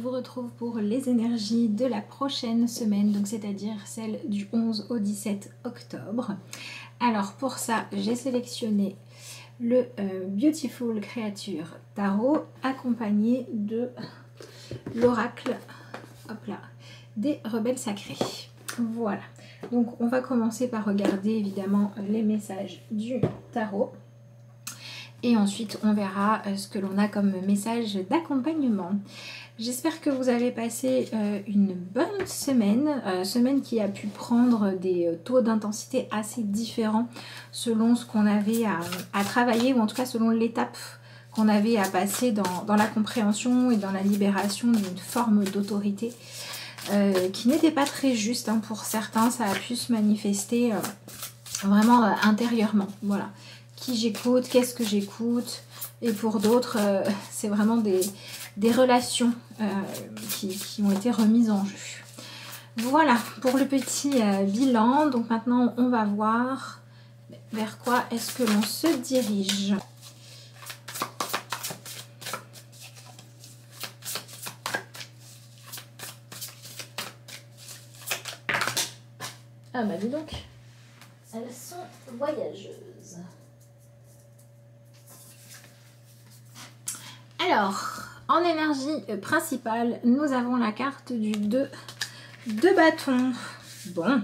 vous retrouve pour les énergies de la prochaine semaine, donc c'est-à-dire celle du 11 au 17 octobre. Alors pour ça, j'ai sélectionné le Beautiful Creature Tarot accompagné de l'oracle, hop là, des rebelles sacrés. Voilà, donc on va commencer par regarder évidemment les messages du tarot. Et ensuite, on verra ce que l'on a comme message d'accompagnement. J'espère que vous avez passé une bonne semaine, semaine qui a pu prendre des taux d'intensité assez différents selon ce qu'on avait à travailler, ou en tout cas selon l'étape qu'on avait à passer dans la compréhension et dans la libération d'une forme d'autorité qui n'était pas très juste. Hein. Pour certains, ça a pu se manifester vraiment intérieurement. Voilà. Qui j'écoute, qu'est-ce que j'écoute, et pour d'autres c'est vraiment des relations qui ont été remises en jeu. Voilà pour le petit bilan. Donc maintenant on va voir vers quoi est-ce que l'on se dirige. Ah bah dis donc, elles sont voyageuses. Alors, en énergie principale, nous avons la carte du 2 de bâton. Bon,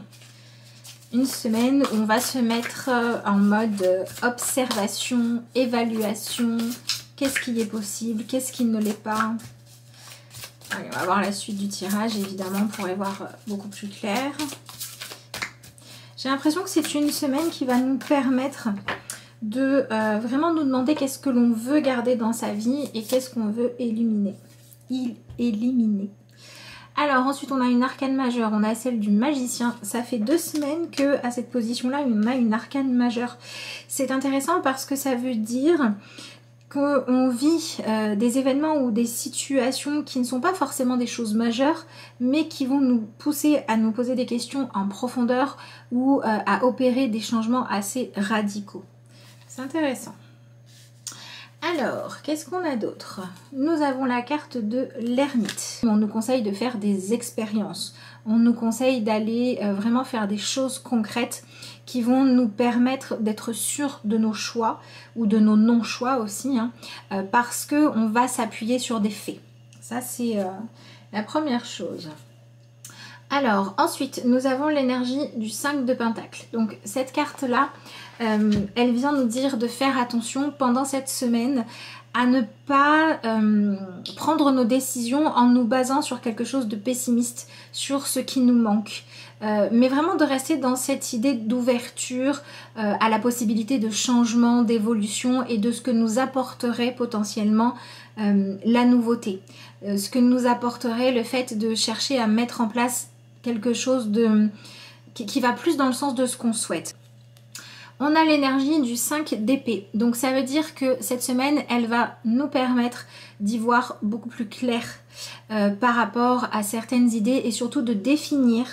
une semaine où on va se mettre en mode observation, évaluation. Qu'est-ce qui est possible, qu'est-ce qui ne l'est pas. Allez, on va voir la suite du tirage, évidemment, pour y voir beaucoup plus clair. J'ai l'impression que c'est une semaine qui va nous permettre de vraiment nous demander qu'est-ce que l'on veut garder dans sa vie et qu'est-ce qu'on veut éliminer. Alors ensuite on a une arcane majeure, on a celle du magicien. Ça fait 2 semaines que à cette position là on a une arcane majeure. C'est intéressant parce que ça veut dire qu'on vit des événements ou des situations qui ne sont pas forcément des choses majeures, mais qui vont nous pousser à nous poser des questions en profondeur ou à opérer des changements assez radicaux. C'est intéressant. Alors, qu'est-ce qu'on a d'autre? Nous avons la carte de l'ermite. On nous conseille de faire des expériences. On nous conseille d'aller vraiment faire des choses concrètes qui vont nous permettre d'être sûrs de nos choix ou de nos non-choix aussi, hein, parce qu'on va s'appuyer sur des faits. Ça, c'est la première chose. Alors, ensuite, nous avons l'énergie du 5 de Pentacle. Donc, cette carte-là, elle vient nous dire de faire attention pendant cette semaine à ne pas prendre nos décisions en nous basant sur quelque chose de pessimiste, sur ce qui nous manque. Mais vraiment de rester dans cette idée d'ouverture à la possibilité de changement, d'évolution et de ce que nous apporterait potentiellement la nouveauté. Ce que nous apporterait le fait de chercher à mettre en place quelque chose qui va plus dans le sens de ce qu'on souhaite. On a l'énergie du 5 d'épée. Donc ça veut dire que cette semaine, elle va nous permettre d'y voir beaucoup plus clair par rapport à certaines idées et surtout de définir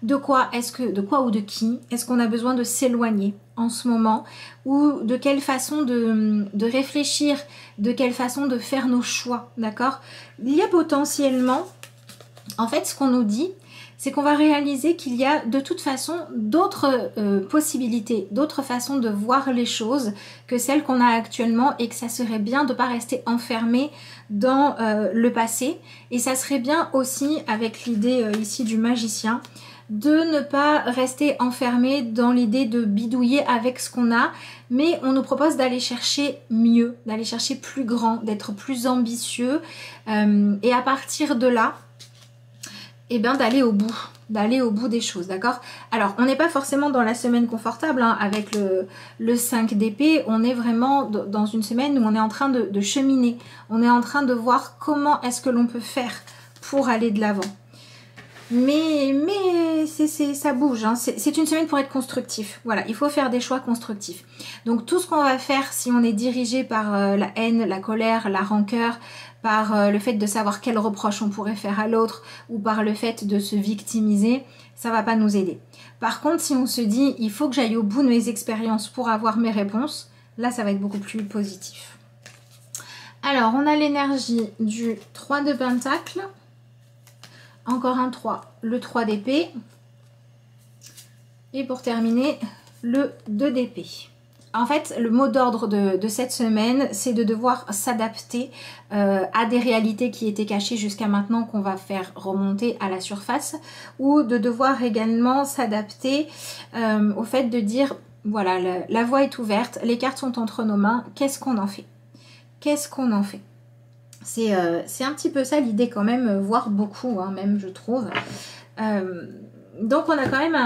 de quoi ou de qui est-ce qu'on a besoin de s'éloigner en ce moment, ou de quelle façon de réfléchir, de quelle façon de faire nos choix, d'accord? Il y a potentiellement, en fait, ce qu'on nous dit, c'est qu'on va réaliser qu'il y a de toute façon d'autres possibilités, d'autres façons de voir les choses que celles qu'on a actuellement, et que ça serait bien de ne pas rester enfermé dans le passé. Et ça serait bien aussi, avec l'idée ici du magicien, de ne pas rester enfermé dans l'idée de bidouiller avec ce qu'on a, mais on nous propose d'aller chercher mieux, d'aller chercher plus grand, d'être plus ambitieux, et à partir de là, et bien d'aller au bout des choses, d'accord? Alors, on n'est pas forcément dans la semaine confortable, hein, avec le 5 d'épée. On est vraiment dans une semaine où on est en train de cheminer. On est en train de voir comment est-ce que l'on peut faire pour aller de l'avant. Mais ça bouge, hein. C'est une semaine pour être constructif. Voilà, il faut faire des choix constructifs. Donc tout ce qu'on va faire, si on est dirigé par la haine, la colère, la rancœur, par le fait de savoir quel reproche on pourrait faire à l'autre, ou par le fait de se victimiser, ça va pas nous aider. Par contre, si on se dit, il faut que j'aille au bout de mes expériences pour avoir mes réponses, là ça va être beaucoup plus positif. Alors, on a l'énergie du 3 de Pentacle. encore un 3, le 3 d'épée. Et pour terminer, le 2 d'épée. En fait, le mot d'ordre de cette semaine, c'est de devoir s'adapter à des réalités qui étaient cachées jusqu'à maintenant qu'on va faire remonter à la surface, ou de devoir également s'adapter au fait de dire, voilà, la voie est ouverte, les cartes sont entre nos mains, qu'est-ce qu'on en fait? Qu'est-ce qu'on en fait? C'est un petit peu ça l'idée quand même, voire beaucoup, hein, même je trouve. Donc on a quand même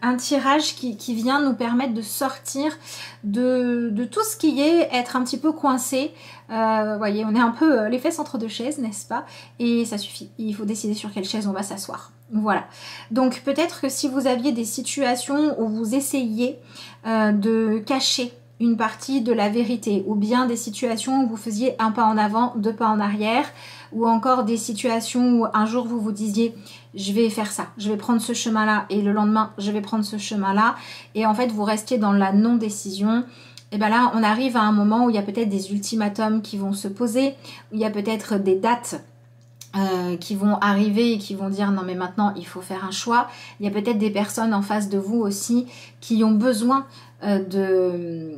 un tirage qui vient nous permettre de sortir de tout ce qui est être un petit peu coincé. Voyez, on est un peu les fesses entre deux chaises, n'est-ce pas? Et ça suffit, il faut décider sur quelle chaise on va s'asseoir. Voilà, donc peut-être que si vous aviez des situations où vous essayez de cacher une partie de la vérité, ou bien des situations où vous faisiez un pas en avant, deux pas en arrière, ou encore des situations où un jour vous vous disiez je vais faire ça, je vais prendre ce chemin là, et le lendemain je vais prendre ce chemin là, et en fait vous restiez dans la non-décision. Et bien là on arrive à un moment où il y a peut-être des ultimatums qui vont se poser, où il y a peut-être des dates qui vont arriver et qui vont dire non mais maintenant il faut faire un choix. Il y a peut-être des personnes en face de vous aussi qui ont besoin de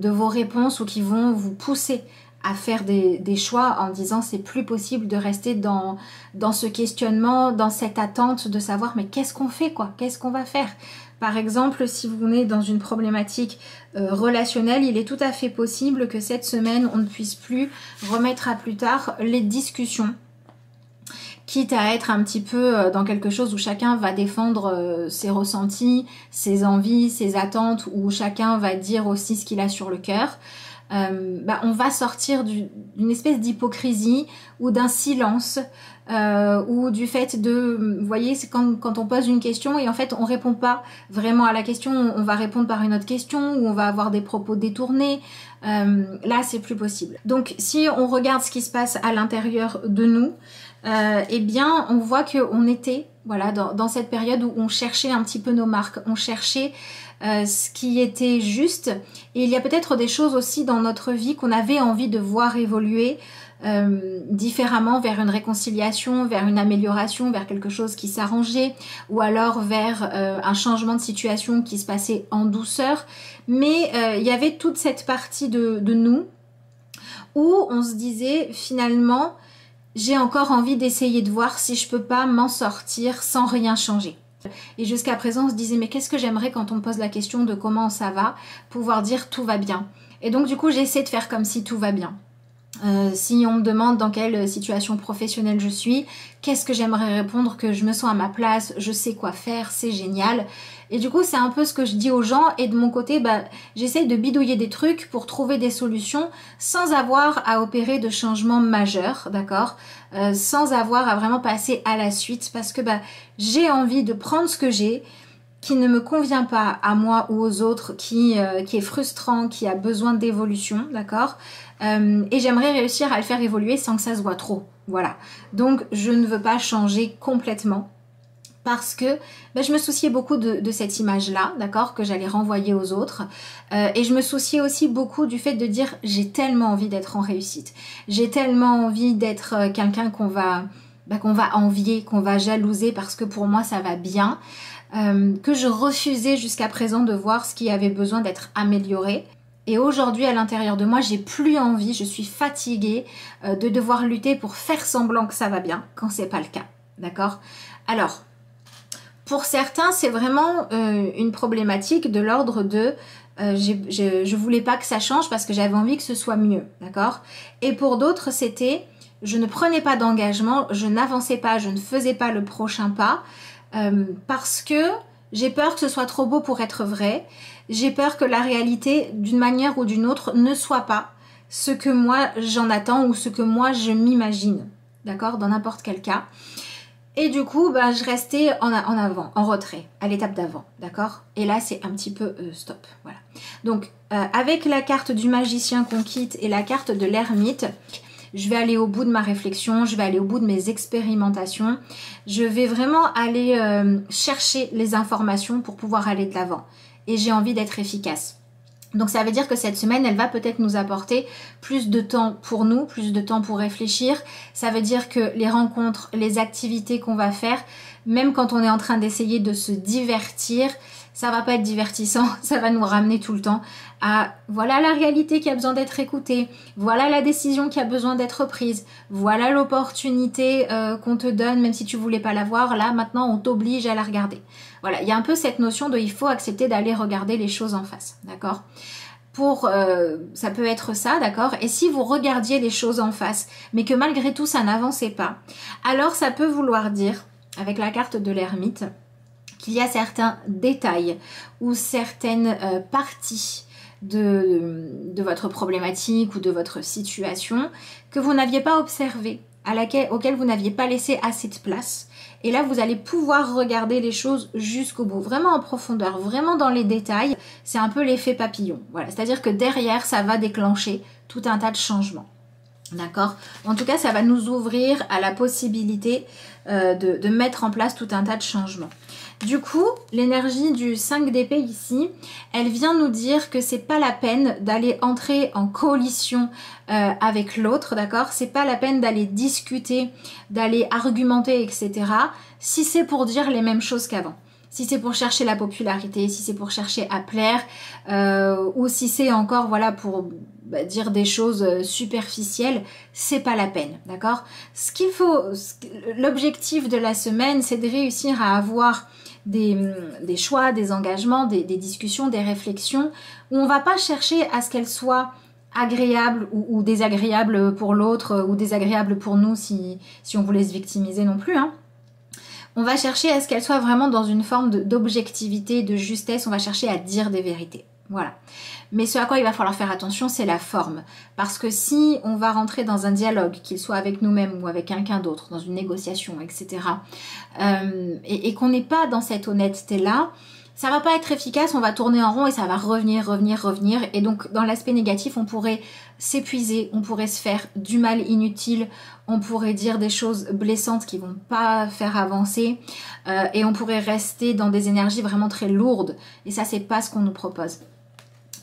vos réponses, ou qui vont vous pousser à faire des choix en disant c'est plus possible de rester dans ce questionnement, dans cette attente de savoir mais qu'est-ce qu'on fait quoi, qu'est-ce qu'on va faire. Par exemple, si vous êtes dans une problématique relationnelle, il est tout à fait possible que cette semaine on ne puisse plus remettre à plus tard les discussions, quitte à être un petit peu dans quelque chose où chacun va défendre ses ressentis, ses envies, ses attentes, où chacun va dire aussi ce qu'il a sur le cœur. On va sortir d'une espèce d'hypocrisie ou d'un silence, ou du fait de, vous voyez, c'est quand on pose une question et en fait on répond pas vraiment à la question, on va répondre par une autre question, ou on va avoir des propos détournés. Là c'est plus possible. Donc si on regarde ce qui se passe à l'intérieur de nous, eh bien on voit qu'on était voilà, dans cette période où on cherchait un petit peu nos marques, on cherchait ce qui était juste, et il y a peut-être des choses aussi dans notre vie qu'on avait envie de voir évoluer différemment, vers une réconciliation, vers une amélioration, vers quelque chose qui s'arrangeait, ou alors vers un changement de situation qui se passait en douceur. Mais il y avait toute cette partie de nous où on se disait finalement j'ai encore envie d'essayer de voir si je peux pas m'en sortir sans rien changer. Et jusqu'à présent on se disait mais qu'est-ce que j'aimerais quand on me pose la question de comment ça va, pouvoir dire tout va bien. Et donc du coup j'essaie de faire comme si tout va bien. Si on me demande dans quelle situation professionnelle je suis, qu'est-ce que j'aimerais répondre, que je me sens à ma place, je sais quoi faire, c'est génial. Et du coup c'est un peu ce que je dis aux gens, et de mon côté j'essaye de bidouiller des trucs pour trouver des solutions sans avoir à opérer de changements majeurs, d'accord, sans avoir à vraiment passer à la suite, parce que j'ai envie de prendre ce que j'ai, qui ne me convient pas à moi ou aux autres, qui est frustrant, qui a besoin d'évolution, d'accord, et j'aimerais réussir à le faire évoluer sans que ça se voit trop, voilà. Donc je ne veux pas changer complètement, parce que je me souciais beaucoup de cette image-là, d'accord, que j'allais renvoyer aux autres, et je me souciais aussi beaucoup du fait de dire j'ai tellement envie d'être en réussite, j'ai tellement envie d'être quelqu'un qu'on va envier, qu'on va jalouser parce que pour moi ça va bien, que je refusais jusqu'à présent de voir ce qui avait besoin d'être amélioré. Et aujourd'hui à l'intérieur de moi j'ai plus envie, je suis fatiguée de devoir lutter pour faire semblant que ça va bien quand c'est pas le cas, d'accord. Alors pour certains c'est vraiment une problématique de l'ordre de je voulais pas que ça change parce que j'avais envie que ce soit mieux, d'accord. Et pour d'autres c'était je ne prenais pas d'engagement, je n'avançais pas, je ne faisais pas le prochain pas parce que j'ai peur que ce soit trop beau pour être vrai, j'ai peur que la réalité d'une manière ou d'une autre ne soit pas ce que moi j'en attends ou ce que moi je m'imagine, d'accord, dans n'importe quel cas. Et du coup je restais en avant, en retrait, à l'étape d'avant, d'accord. Et là c'est un petit peu stop, voilà. Donc avec la carte du magicien qu'on quitte et la carte de l'ermite, je vais aller au bout de ma réflexion, je vais aller au bout de mes expérimentations, je vais vraiment aller chercher les informations pour pouvoir aller de l'avant. Et j'ai envie d'être efficace. Donc ça veut dire que cette semaine, elle va peut-être nous apporter plus de temps pour nous, plus de temps pour réfléchir. Ça veut dire que les rencontres, les activités qu'on va faire, même quand on est en train d'essayer de se divertir, ça va pas être divertissant, ça va nous ramener tout le temps à voilà la réalité qui a besoin d'être écoutée, voilà la décision qui a besoin d'être prise, voilà l'opportunité qu'on te donne même si tu voulais pas la voir, là maintenant on t'oblige à la regarder. Voilà, il y a un peu cette notion de il faut accepter d'aller regarder les choses en face, d'accord ? Ça peut être ça, d'accord ? Et si vous regardiez les choses en face, mais que malgré tout ça n'avançait pas, alors ça peut vouloir dire, avec la carte de l'ermite, qu'il y a certains détails ou certaines parties de votre problématique ou de votre situation que vous n'aviez pas observé, auquel vous n'aviez pas laissé assez de place. Et là, vous allez pouvoir regarder les choses jusqu'au bout, vraiment en profondeur, vraiment dans les détails. C'est un peu l'effet papillon. Voilà, c'est-à-dire que derrière, ça va déclencher tout un tas de changements. D'accord ? En tout cas, ça va nous ouvrir à la possibilité de mettre en place tout un tas de changements. Du coup, l'énergie du 5 d'épée ici, elle vient nous dire que c'est pas la peine d'aller entrer en coalition avec l'autre, d'accord ? C'est pas la peine d'aller discuter, d'aller argumenter, etc. si c'est pour dire les mêmes choses qu'avant. Si c'est pour chercher la popularité, si c'est pour chercher à plaire, ou si c'est encore voilà pour dire des choses superficielles, c'est pas la peine, d'accord ? L'objectif de la semaine, c'est de réussir à avoir des choix, des engagements, des discussions, des réflexions où on va pas chercher à ce qu'elles soient agréables ou désagréables pour l'autre ou désagréables pour nous si on voulait se victimiser non plus, hein. On va chercher à ce qu'elle soit vraiment dans une forme d'objectivité, de justesse, on va chercher à dire des vérités. Voilà. Mais ce à quoi il va falloir faire attention, c'est la forme. Parce que si on va rentrer dans un dialogue, qu'il soit avec nous-mêmes ou avec quelqu'un d'autre, dans une négociation, etc., et qu'on n'est pas dans cette honnêteté-là, ça va pas être efficace, on va tourner en rond et ça va revenir. Et donc, dans l'aspect négatif, on pourrait s'épuiser, on pourrait se faire du mal inutile, on pourrait dire des choses blessantes qui vont pas faire avancer, et on pourrait rester dans des énergies vraiment très lourdes. Et ça, c'est pas ce qu'on nous propose.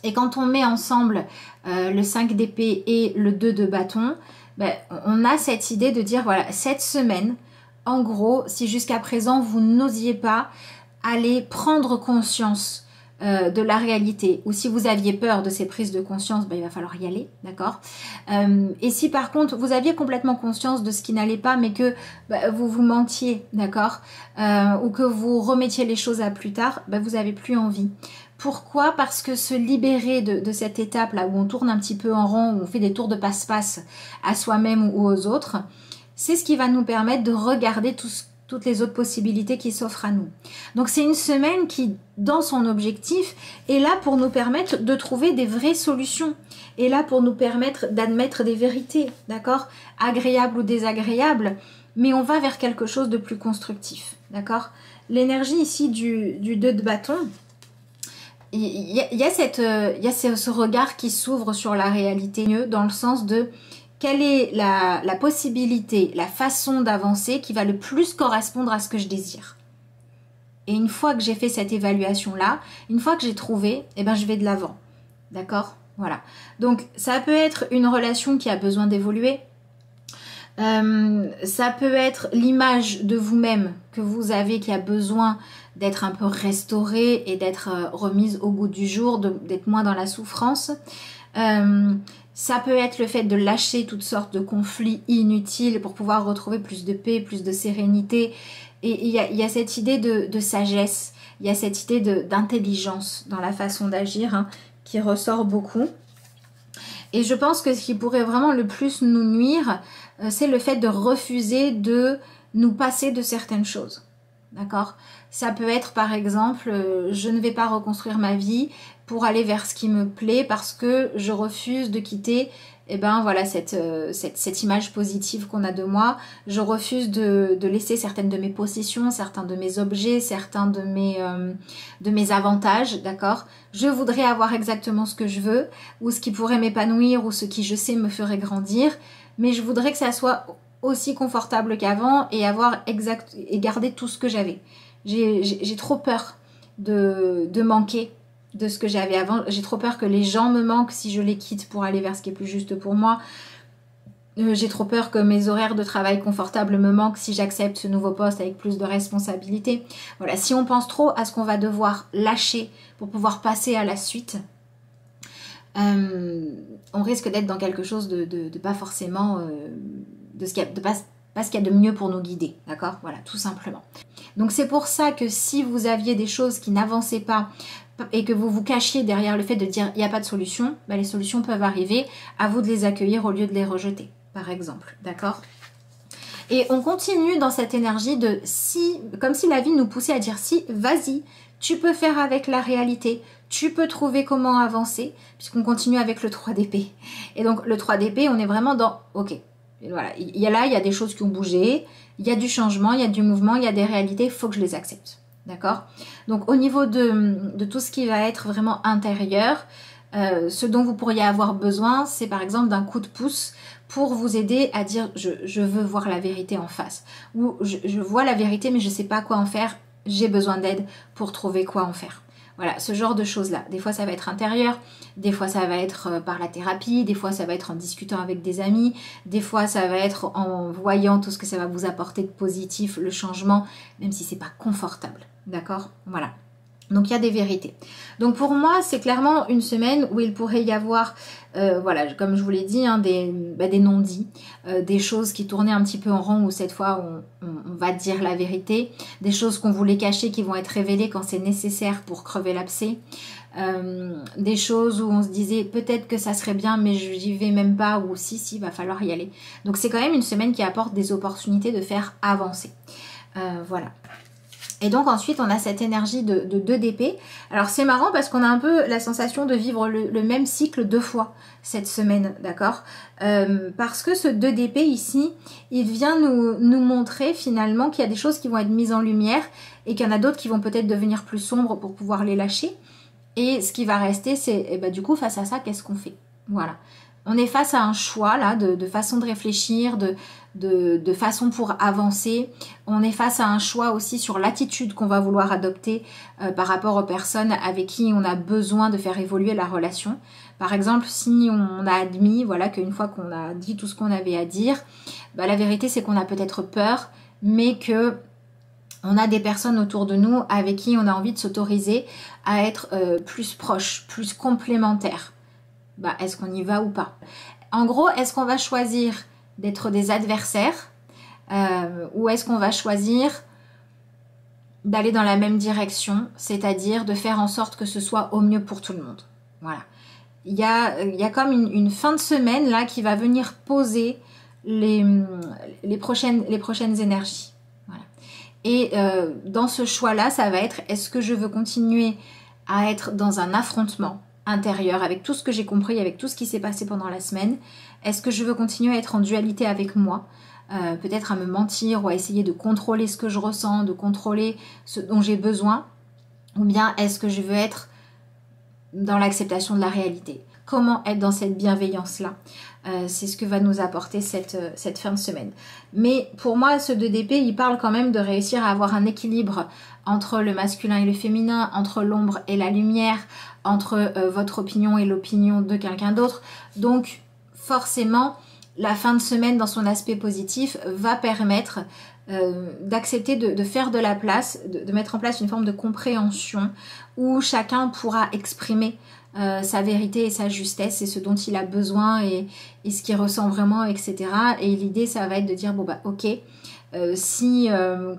Et quand on met ensemble le 5 d'épée et le 2 de bâton, ben, on a cette idée de dire, voilà, cette semaine, en gros, si jusqu'à présent, vous n'osiez pas aller prendre conscience de la réalité, ou si vous aviez peur de ces prises de conscience, ben, il va falloir y aller, d'accord ? Et si par contre, vous aviez complètement conscience de ce qui n'allait pas, mais que ben, vous vous mentiez, d'accord ? Ou que vous remettiez les choses à plus tard, ben, vous n'avez plus envie. Pourquoi ? Parce que se libérer de cette étape-là où on tourne un petit peu en rond, où on fait des tours de passe-passe à soi-même ou aux autres, c'est ce qui va nous permettre de regarder toutes les autres possibilités qui s'offrent à nous. Donc c'est une semaine qui, dans son objectif, est là pour nous permettre de trouver des vraies solutions, est là pour nous permettre d'admettre des vérités, d'accord ? Agréables ou désagréables, mais on va vers quelque chose de plus constructif, d'accord ? L'énergie ici du 2 de bâton, il y a ce regard qui s'ouvre sur la réalité, dans le sens de quelle est la possibilité, la façon d'avancer qui va le plus correspondre à ce que je désire. Et une fois que j'ai fait cette évaluation-là, une fois que j'ai trouvé, eh ben, je vais de l'avant. D'accord ? Voilà. Donc, ça peut être une relation qui a besoin d'évoluer. Ça peut être l'image de vous-même que vous avez qui a besoin d'être un peu restaurée et d'être remise au goût du jour, d'être moins dans la souffrance. Ça peut être le fait de lâcher toutes sortes de conflits inutiles pour pouvoir retrouver plus de paix, plus de sérénité. Et il y a cette idée de sagesse, il y a cette idée d'intelligence dans la façon d'agir, hein, qui ressort beaucoup. Et je pense que ce qui pourrait vraiment le plus nous nuire, c'est le fait de refuser de nous passer de certaines choses. D'accord ? Ça peut être par exemple, je ne vais pas reconstruire ma vie pour aller vers ce qui me plaît parce que je refuse de quitter voilà, cette image positive qu'on a de moi. Je refuse de laisser certaines de mes possessions, certains de mes objets, certains de mes avantages, d'accord ? Je voudrais avoir exactement ce que je veux ou ce qui pourrait m'épanouir ou ce qui, je sais, me ferait grandir, mais je voudrais que ça soit aussi confortable qu'avant et garder tout ce que j'avais. J'ai trop peur de manquer, de ce que j'avais avant. J'ai trop peur que les gens me manquent si je les quitte pour aller vers ce qui est plus juste pour moi. J'ai trop peur que mes horaires de travail confortables me manquent si j'accepte ce nouveau poste avec plus de responsabilités. Voilà, si on pense trop à ce qu'on va devoir lâcher pour pouvoir passer à la suite, on risque d'être dans quelque chose de pas forcément pas ce qu'il y a de mieux pour nous guider, d'accord? Voilà, tout simplement. Donc c'est pour ça que si vous aviez des choses qui n'avançaient pas et que vous vous cachiez derrière le fait de dire il n'y a pas de solution, ben les solutions peuvent arriver, à vous de les accueillir au lieu de les rejeter, par exemple, d'accord? Et on continue dans cette énergie de si, comme si la vie nous poussait à dire si, vas-y, tu peux faire avec la réalité, tu peux trouver comment avancer, puisqu'on continue avec le 3 d'épée. Et donc le 3 d'épée, on est vraiment dans, ok, voilà, il y a des choses qui ont bougé, il y a du changement, il y a du mouvement, il y a des réalités, il faut que je les accepte. D'accord? Donc au niveau de tout ce qui va être vraiment intérieur, ce dont vous pourriez avoir besoin, c'est par exemple d'un coup de pouce pour vous aider à dire je veux voir la vérité en face. Ou je vois la vérité mais je ne sais pas quoi en faire, j'ai besoin d'aide pour trouver quoi en faire. Voilà, ce genre de choses-là. Des fois, ça va être intérieur, des fois, ça va être par la thérapie, des fois, ça va être en discutant avec des amis, des fois, ça va être en voyant tout ce que ça va vous apporter de positif, le changement, même si c'est pas confortable. D'accord? Voilà. Donc il y a des vérités. Donc pour moi, c'est clairement une semaine où il pourrait y avoir, voilà, comme je vous l'ai dit, hein, des non-dits, des choses qui tournaient un petit peu en rond où cette fois on va dire la vérité, des choses qu'on voulait cacher qui vont être révélées quand c'est nécessaire pour crever l'abcès, des choses où on se disait peut-être que ça serait bien mais j'y vais même pas, ou si, il va falloir y aller. Donc c'est quand même une semaine qui apporte des opportunités de faire avancer. Voilà. Et donc ensuite on a cette énergie de 2 d'épée. Alors c'est marrant parce qu'on a un peu la sensation de vivre le même cycle 2 fois cette semaine, d'accord, parce que ce 2 d'épée ici, il vient nous montrer finalement qu'il y a des choses qui vont être mises en lumière et qu'il y en a d'autres qui vont peut-être devenir plus sombres pour pouvoir les lâcher. Et ce qui va rester, c'est du coup face à ça, qu'est-ce qu'on fait? Voilà. On est face à un choix là, de façon de réfléchir, de façon pour avancer. On est face à un choix aussi sur l'attitude qu'on va vouloir adopter par rapport aux personnes avec qui on a besoin de faire évoluer la relation. Par exemple, si on a admis, voilà, qu'une fois qu'on a dit tout ce qu'on avait à dire, la vérité c'est qu'on a peut-être peur, mais que on a des personnes autour de nous avec qui on a envie de s'autoriser à être plus proches, plus complémentaires. Est-ce qu'on y va ou pas? En gros, est-ce qu'on va choisir d'être des adversaires ou est-ce qu'on va choisir d'aller dans la même direction, c'est-à-dire de faire en sorte que ce soit au mieux pour tout le monde? Voilà. Il y a comme une fin de semaine là qui va venir poser les prochaines énergies. Voilà. Et dans ce choix-là, ça va être, est-ce que je veux continuer à être dans un affrontement intérieur avec tout ce que j'ai compris, avec tout ce qui s'est passé pendant la semaine? Est-ce que je veux continuer à être en dualité avec moi, peut-être à me mentir ou à essayer de contrôler ce que je ressens, de contrôler ce dont j'ai besoin, ou bien est-ce que je veux être dans l'acceptation de la réalité? Comment être dans cette bienveillance-là? C'est ce que va nous apporter cette fin de semaine. Mais pour moi, ce 2 d'épée, il parle quand même de réussir à avoir un équilibre entre le masculin et le féminin, entre l'ombre et la lumière, entre votre opinion et l'opinion de quelqu'un d'autre. Donc, forcément, la fin de semaine, dans son aspect positif, va permettre d'accepter de faire de la place, de mettre en place une forme de compréhension où chacun pourra exprimer sa vérité et sa justesse et ce dont il a besoin et ce qu'il ressent vraiment, etc. Et l'idée, ça va être de dire, ok, si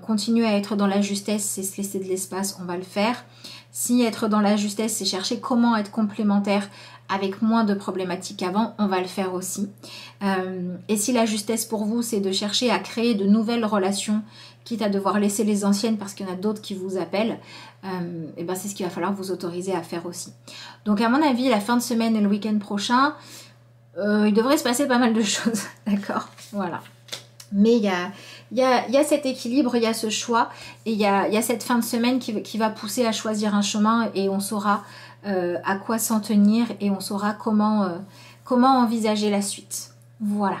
continuer à être dans la justesse, c'est se laisser de l'espace, on va le faire. Si être dans la justesse, c'est chercher comment être complémentaire avec moins de problématiques qu'avant, on va le faire aussi. Et si la justesse pour vous, c'est de chercher à créer de nouvelles relations, quitte à devoir laisser les anciennes parce qu'il y en a d'autres qui vous appellent, et c'est ce qu'il va falloir vous autoriser à faire aussi. Donc à mon avis, la fin de semaine et le week-end prochain, il devrait se passer pas mal de choses, d'accord? Voilà. Mais il y a cet équilibre, il y a ce choix, et il y a cette fin de semaine qui va pousser à choisir un chemin, et on saura à quoi s'en tenir, et on saura comment envisager la suite. Voilà.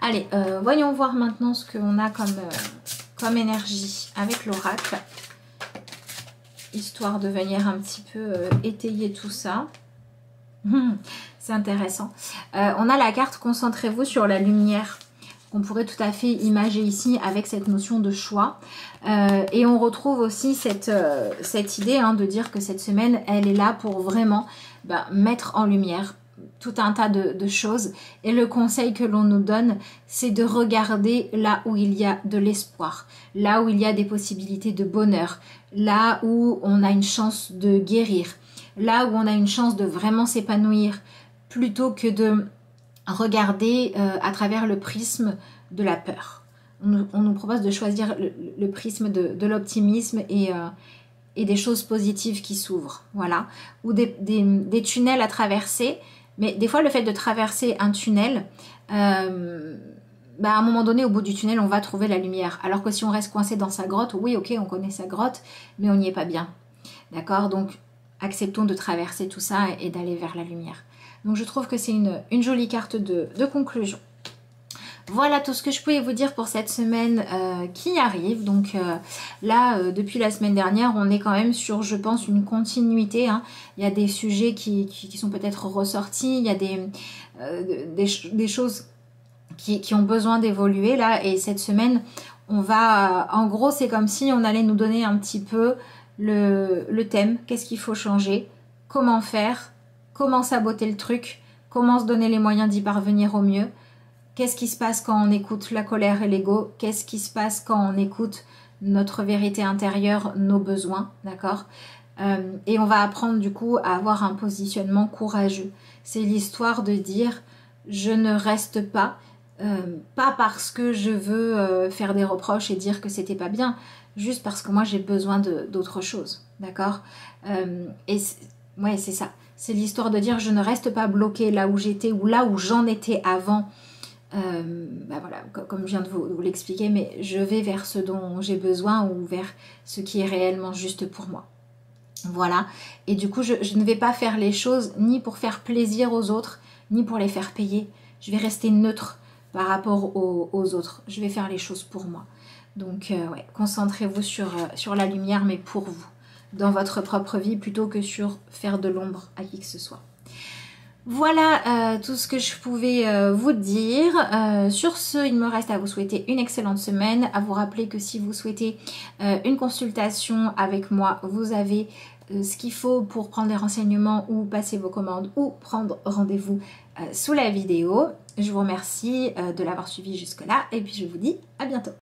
Allez, voyons voir maintenant ce qu'on a comme énergie avec l'oracle. histoire de venir un petit peu étayer tout ça. C'est intéressant. On a la carte concentrez-vous sur la lumière, qu'on pourrait tout à fait imager ici avec cette notion de choix. Et on retrouve aussi cette idée de dire que cette semaine, elle est là pour vraiment mettre en lumière tout un tas de choses. Et le conseil que l'on nous donne, c'est de regarder là où il y a de l'espoir, là où il y a des possibilités de bonheur, là où on a une chance de guérir, là où on a une chance de vraiment s'épanouir, plutôt que de regarder à travers le prisme de la peur. On nous propose de choisir le prisme de l'optimisme et des choses positives qui s'ouvrent, voilà, ou des tunnels à traverser. Mais des fois, le fait de traverser un tunnel, à un moment donné, au bout du tunnel, on va trouver la lumière. Alors que si on reste coincé dans sa grotte, oui, ok, on connaît sa grotte, mais on n'y est pas bien. D'accord? Donc, acceptons de traverser tout ça et d'aller vers la lumière. Donc, je trouve que c'est une jolie carte de conclusion. Voilà tout ce que je pouvais vous dire pour cette semaine qui arrive. Donc là, depuis la semaine dernière, on est quand même sur, je pense, une continuité. Il y a des sujets qui sont peut-être ressortis. Il y a des choses qui ont besoin d'évoluer là. Et cette semaine, on va... en gros, c'est comme si on allait nous donner un petit peu le thème. Qu'est-ce qu'il faut changer? Comment faire? Comment saboter le truc? Comment se donner les moyens d'y parvenir au mieux? Qu'est-ce qui se passe quand on écoute la colère et l'ego? Qu'est-ce qui se passe quand on écoute notre vérité intérieure, nos besoins, d'accord? Et on va apprendre du coup à avoir un positionnement courageux. C'est l'histoire de dire je ne reste pas, pas parce que je veux faire des reproches et dire que c'était pas bien, juste parce que moi j'ai besoin d'autre chose, d'accord? Ouais, c'est ça. C'est l'histoire de dire je ne reste pas bloquée là où j'étais ou là où j'en étais avant. Voilà, comme je viens de vous l'expliquer, mais je vais vers ce dont j'ai besoin ou vers ce qui est réellement juste pour moi. Voilà, et du coup je ne vais pas faire les choses ni pour faire plaisir aux autres, ni pour les faire payer. Je vais rester neutre par rapport aux autres. Je vais faire les choses pour moi. Donc ouais, concentrez-vous sur la lumière, mais pour vous, dans votre propre vie, plutôt que sur faire de l'ombre à qui que ce soit. Voilà tout ce que je pouvais vous dire. Sur ce, il me reste à vous souhaiter une excellente semaine, à vous rappeler que si vous souhaitez une consultation avec moi, vous avez ce qu'il faut pour prendre des renseignements ou passer vos commandes ou prendre rendez-vous sous la vidéo. Je vous remercie de l'avoir suivi jusque-là et puis je vous dis à bientôt.